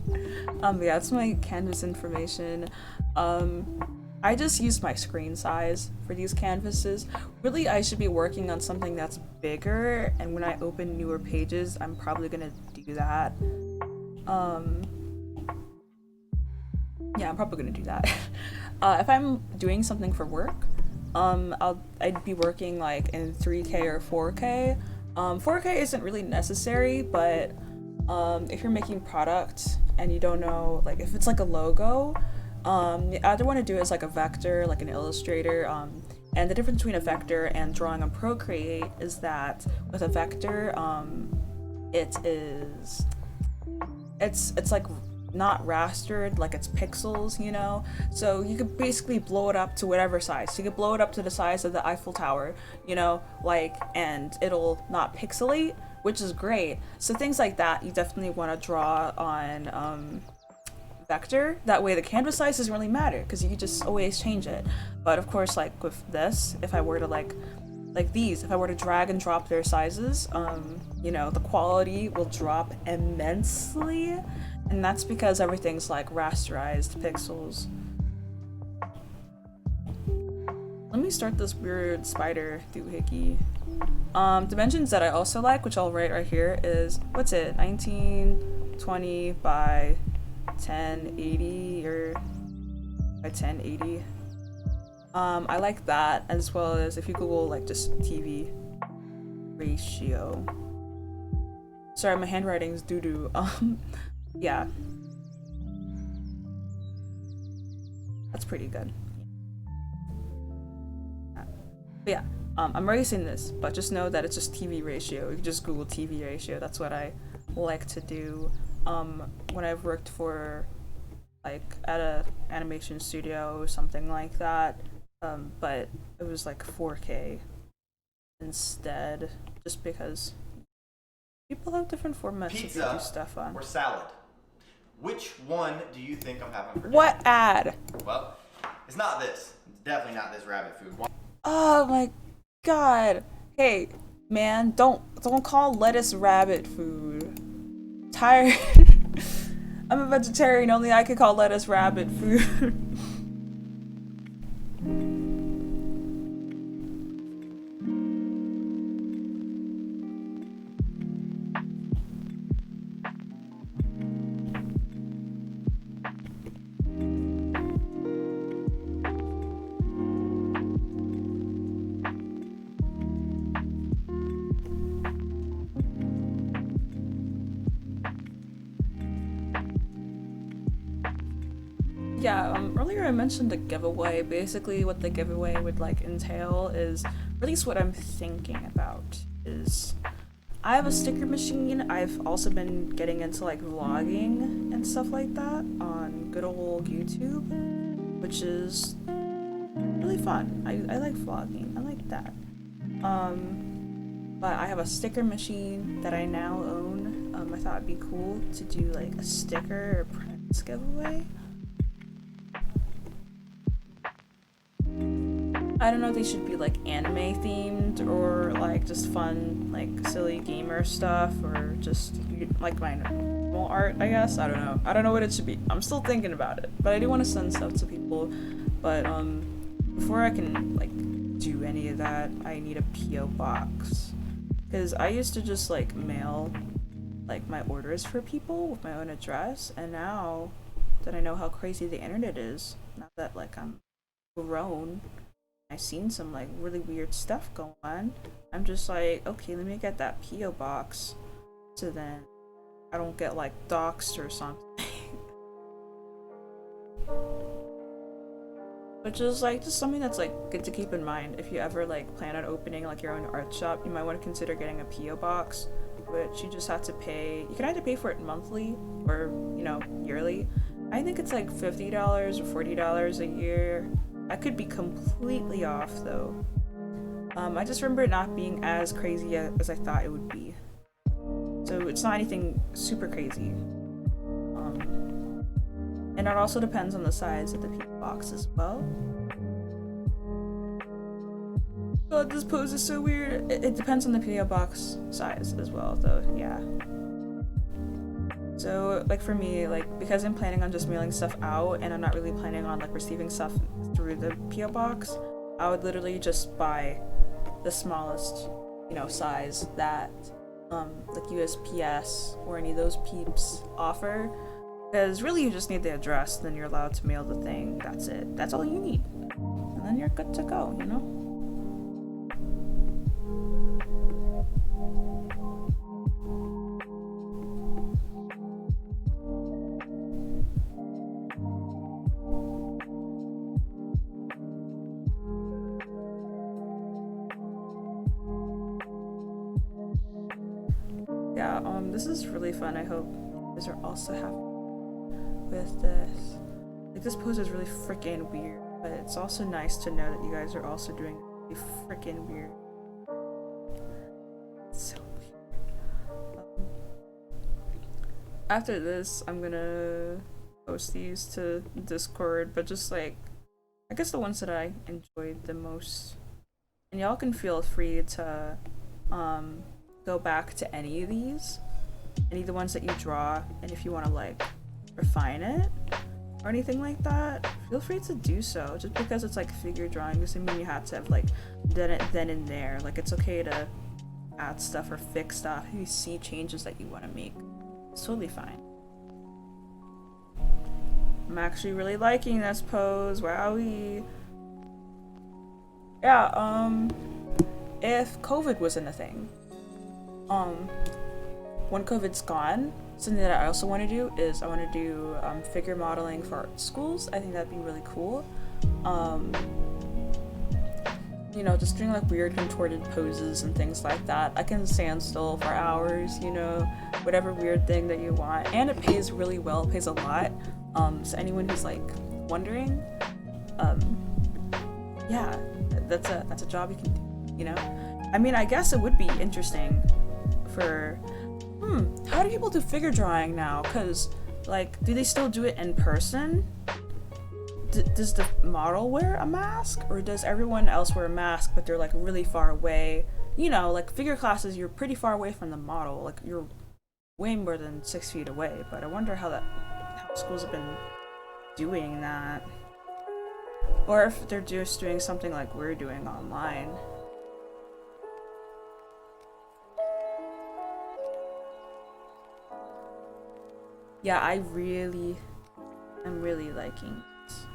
Yeah, that's my canvas information. I just used my screen size for these canvases. Really, I should be working on something that's bigger, and when I open newer pages, I'm probably gonna do that. Yeah, I'm probably gonna do that. If I'm doing something for work, I'd be working like in 3K or 4K. 4K isn't really necessary, but if you're making product and you don't know, like if it's like a logo, you either want to do it as like a vector, like an Illustrator, and the difference between a vector and drawing on Procreate is that with a vector, it's like not rastered, like it's pixels, you know? So you could basically blow it up to whatever size. You could blow it up to the size of the Eiffel Tower, you know, like, and it'll not pixelate, which is great. So things like that, you definitely want to draw on vector. That way the canvas size doesn't really matter because you can just always change it. But of course, like with this, if I were to like these, if I were to drag and drop their sizes, you know, the quality will drop immensely. And that's because everything's like rasterized pixels. Let me start this weird spider doohickey. Dimensions that I also like, which I'll write right here, is, what's it, 1920 by 1080 or by 1080. I like that, as well as if you Google like just TV ratio. Sorry, my handwriting's doo-doo. Yeah. That's pretty good. But yeah, I'm erasing this, but just know that it's just TV ratio. You can just Google TV ratio. That's what I like to do when I've worked for like at a animation studio or something like that. But it was like 4K instead, just because people have different formats
Pizza
to do stuff on.
Or salad? Which one do you think I'm having for dinner?
What ad?
Well, it's not this. It's definitely not this rabbit food.
Oh my god. Hey, man, don't call lettuce rabbit food. Tired. I'm a vegetarian, only I could call lettuce rabbit food. Yeah, earlier I mentioned a giveaway. Basically what the giveaway would like entail is, or at least what I'm thinking about, is I have a sticker machine. I've also been getting into like vlogging and stuff like that on good old YouTube, which is really fun. I like vlogging. I like that. But I have a sticker machine that I now own. I thought it'd be cool to do like a sticker or prints giveaway. I don't know if they should be like anime themed or like just fun, like silly gamer stuff, or just like my normal art, I guess. I don't know. I don't know what it should be. I'm still thinking about it, but I do want to send stuff to people. But before I can like do any of that, I need a PO box, because I used to just like mail like my orders for people with my own address, and now that I know how crazy the internet is, now that like I'm grown, I've seen some like really weird stuff go on, I'm just like, okay, let me get that PO box so then I don't get like doxxed or something. Which is like just something that's like good to keep in mind. If you ever like plan on opening like your own art shop, you might want to consider getting a PO box, which you just have to pay. You can either pay for it monthly or, you know, yearly. I think it's like $50 or $40 a year. I could be completely off though. I just remember it not being as crazy as I thought it would be. So it's not anything super crazy. And it also depends on the size of the PO box as well. God, this pose is so weird. It depends on the PO box size as well though, yeah. So like for me, like because I'm planning on just mailing stuff out and I'm not really planning on like receiving stuff through the PO box, I would literally just buy the smallest, you know, size that like USPS or any of those peeps offer, because really you just need the address, then you're allowed to mail the thing. That's it. That's all you need, and then you're good to go, you know. Yeah, this is really fun. I hope you guys are also having. with this. Like, this pose is really freaking weird, but it's also nice to know that you guys are also doing really freaking weird. It's so weird. After this, I'm gonna post these to Discord, but just like, I guess the ones that I enjoyed the most. And y'all can feel free to go back to any of these, any of the ones that you draw, and if you want to like refine it or anything like that, feel free to do so. Just because it's like figure drawing doesn't mean you have to have like done it then and there. Like, it's okay to add stuff or fix stuff if you see changes that you want to make. It's totally fine. I'm actually really liking this pose. Wowee. Yeah, if COVID wasn't a thing, when COVID's gone, something that I also want to do is I want to do figure modeling for art schools. I think that'd be really cool. You know, just doing like weird contorted poses and things like that. I can stand still for hours, you know, whatever weird thing that you want. And it pays really well, it pays a lot. So anyone who's like wondering, yeah, that's a job you can do, you know? I mean, I guess it would be interesting for, how do people do figure drawing now? Cause like, do they still do it in person? Does the model wear a mask, or does everyone else wear a mask but they're like really far away? You know, like figure classes, you're pretty far away from the model, like you're way more than 6 feet away. But I wonder how schools have been doing that, or if they're just doing something like we're doing online. Yeah, I'm really liking this.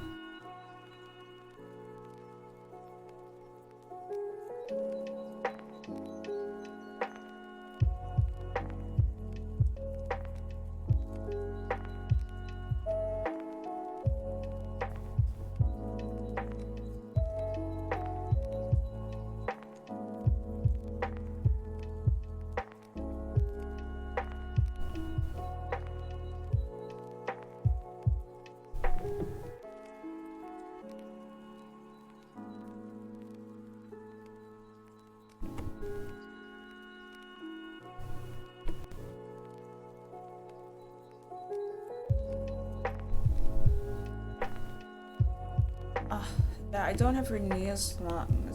Yeah, I don't have her knee as long,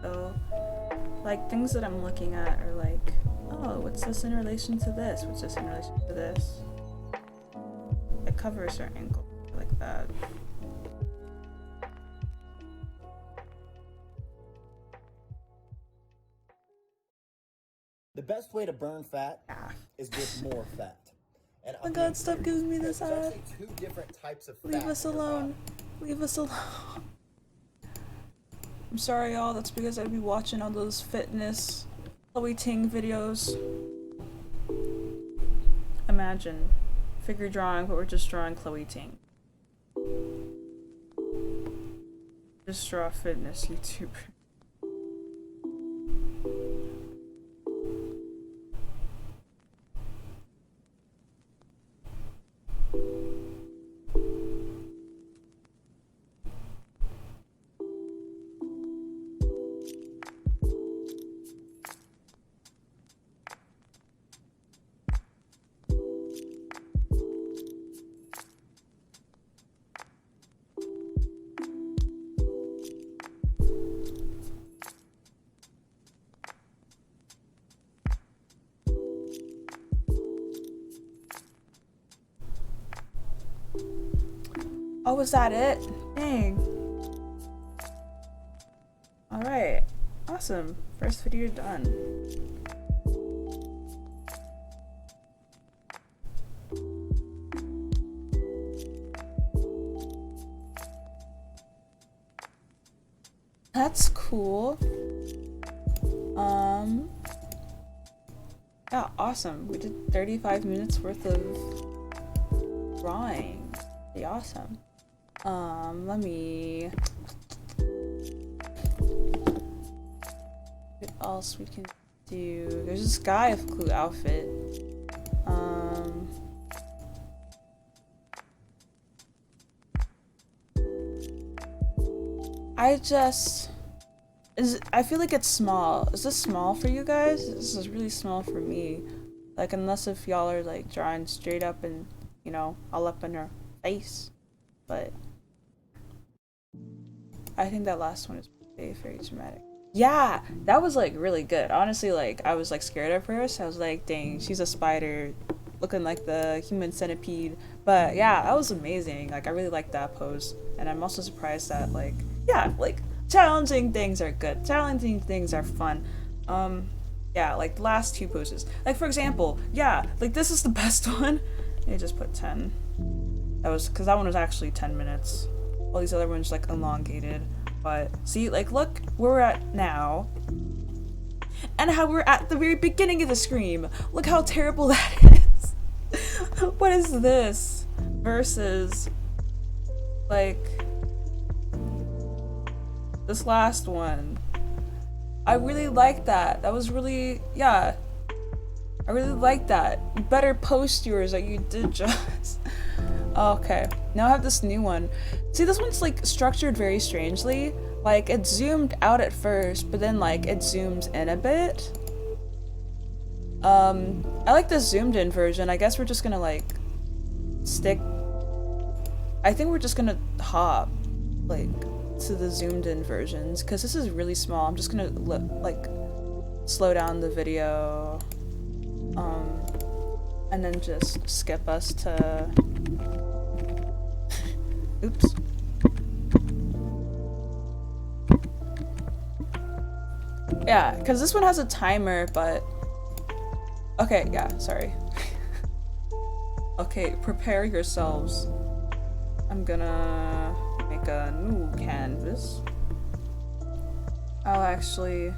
so like things that I'm looking at are like, oh, what's this in relation to this? What's this in relation to this? It covers her ankle like that.
The best way to burn fat is with more fat. And
oh my god, stop giving me this ad.
Two different types of fat.
Leave us alone. Leave us alone. I'm sorry, y'all. That's because I'd be watching all those fitness Chloe Ting videos. Imagine figure drawing, but we're just drawing Chloe Ting. Just draw fitness YouTuber. Oh, was that it? Dang. Alright. Awesome. First video done. That's cool. Yeah, awesome. We did 35 minutes worth of drawing. Pretty awesome. Let me... What else we can do? There's this guy with a cool outfit. I feel like it's small. Is this small for you guys? This is really small for me. Like, unless if y'all are like drawing straight up and, you know, all up in her face. But I think that last one is very, very dramatic. Yeah, that was like really good. Honestly, like I was like scared at first. I was like, dang, she's a spider looking like the human centipede. But yeah, that was amazing. Like I really liked that pose. And I'm also surprised that like, yeah, like challenging things are good. Challenging things are fun. Yeah, like the last two poses. Like for example, yeah, like this is the best one. Let me just put 10. That was, cause that one was actually 10 minutes. All these other ones like elongated. But see, like look where we're at now. And how we're at the very beginning of the scream. Look how terrible that is. What is this? Versus like this last one. I really like that. That was really, yeah. I really like that. You better post yours that you did just. Okay, now I have this new one. See, this one's like structured very strangely. Like it zoomed out at first, but then like it zooms in a bit. I like the zoomed in version. I guess we're just gonna like stick. I think we're just gonna hop like to the zoomed in versions because this is really small. I'm just gonna like slow down the video, and then just skip us to. Oops. Yeah, because this one has a timer, but okay, yeah, sorry. Okay, prepare yourselves. I'm gonna make a new canvas. I'll actually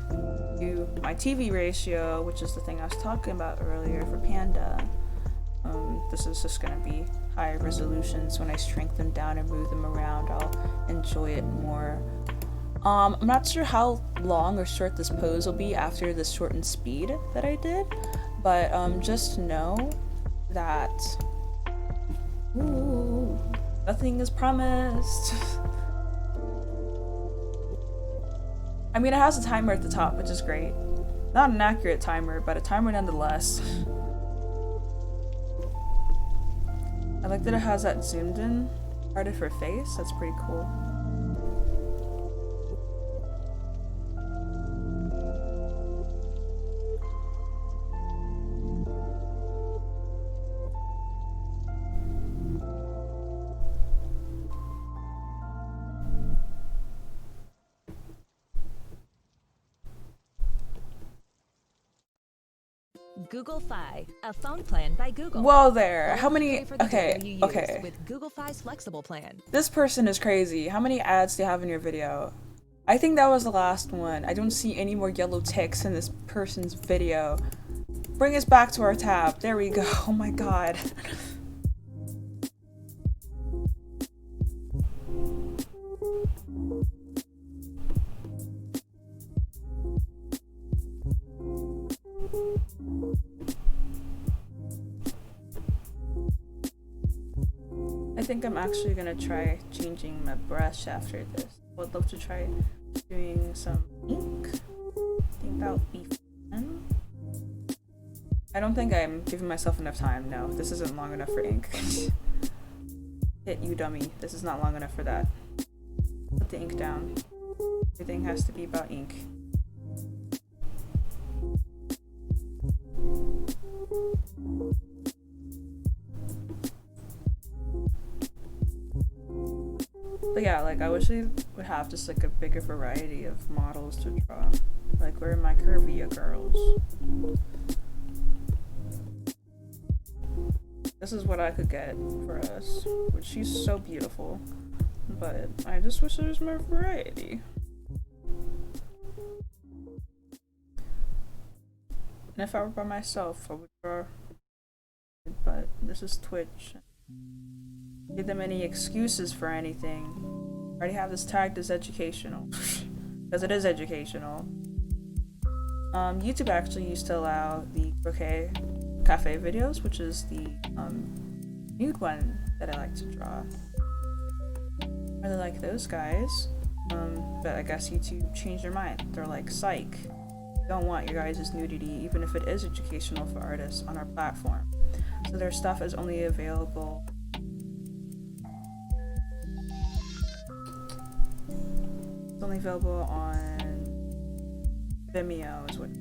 do my TV ratio, which is the thing I was talking about earlier for Panda. This is just gonna be higher resolutions. When I shrink them down and move them around, I'll enjoy it more. I'm not sure how long or short this pose will be after the shortened speed that I did, but just know that ooh, nothing is promised. I mean, it has a timer at the top, which is great. Not an accurate timer, but a timer nonetheless. I like that it has that zoomed in part of her face. That's pretty cool.
Google Fi, a phone plan by Google.
Whoa there, how many, okay.
With Google Fi's flexible plan.
This person is crazy. How many ads do you have in your video? I think that was the last one. I don't see any more yellow ticks in this person's video. Bring us back to our tab. There we go. Oh my god. I think I'm actually gonna try changing my brush after this. I would love to try doing some ink. I think that would be fun. I don't think I'm giving myself enough time. No, this isn't long enough for ink. Hit you, dummy. This is not long enough for that. Put the ink down. Everything has to be about ink. But yeah, like I wish I would have just like a bigger variety of models to draw. Like where are my curvy girls? This is what I could get for us, which she's so beautiful. But I just wish there was more variety. And if I were by myself, I would draw. But this is Twitch. Give them any excuses for anything. I already have this tagged as educational. Because it is educational. YouTube actually used to allow the croquet cafe videos, which is the nude one that I like to draw. I really like those guys. But I guess YouTube changed their mind. They're like, psych, we don't want your guys' nudity, even if it is educational for artists, on our platform. So their stuff is only available. It's only available on Vimeo, is what.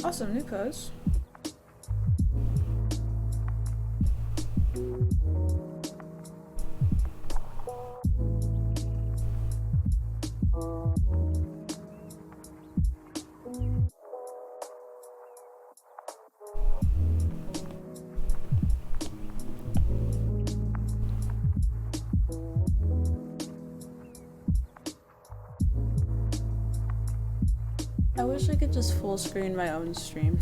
Awesome, new pose. I wish I could just full screen my own stream.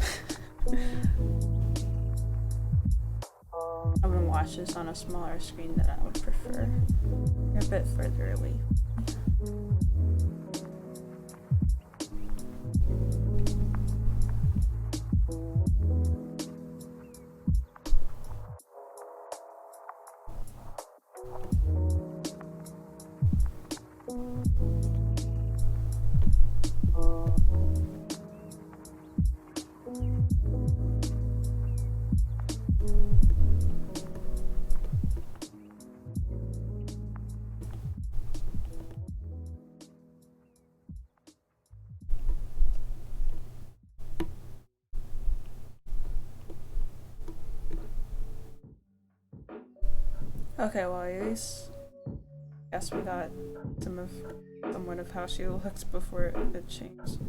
I'm gonna watch this on a smaller screen than I would prefer. You're a bit further away. Okay, well, at least guess we got somewhat of how she looks before it changed.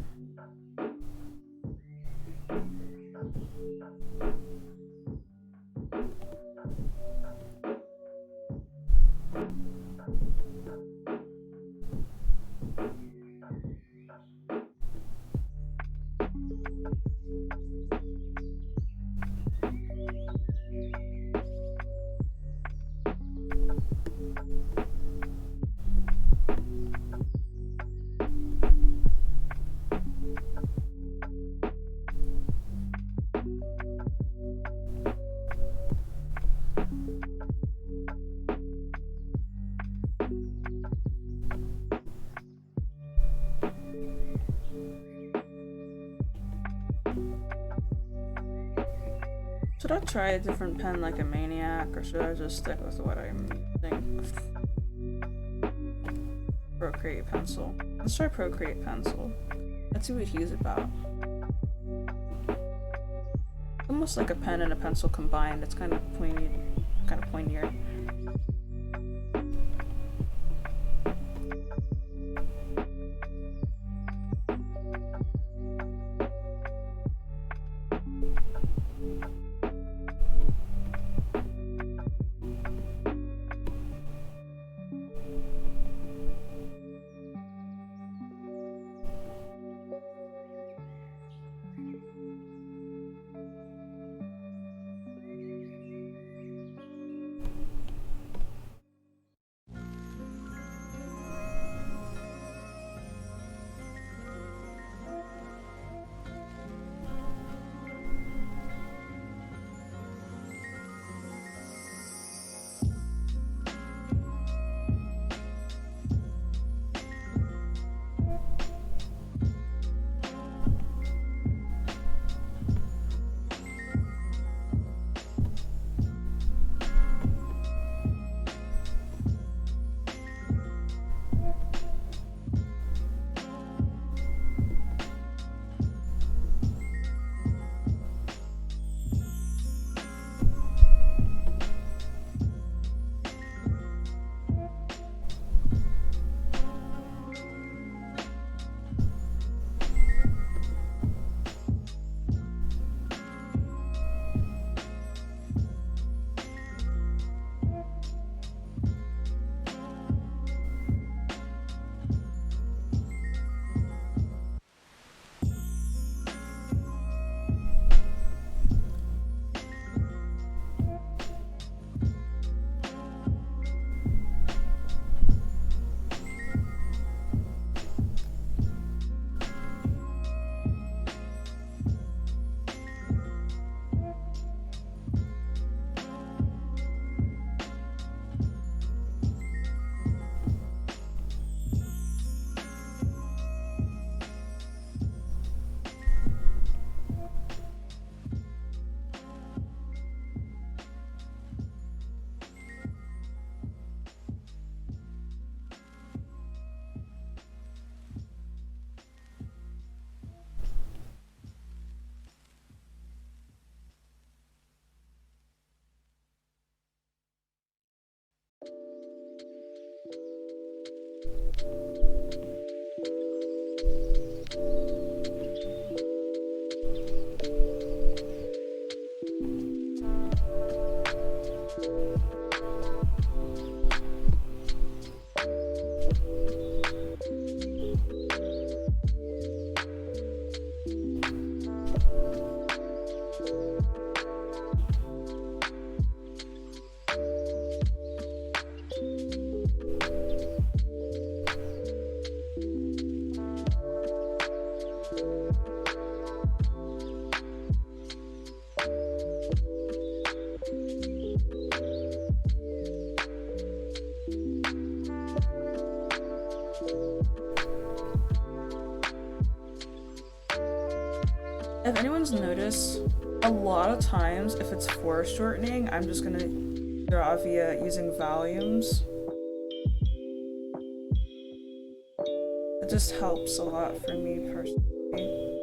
Should I try a different pen like a maniac, or should I just stick with what I'm using? Procreate pencil. Let's try Procreate pencil. Let's see what he's about. Almost like a pen and a pencil combined. It's kind of pointy, kind of pointier. If anyone's noticed, a lot of times if it's foreshortening, I'm just gonna draw via using volumes. It just helps a lot for me personally.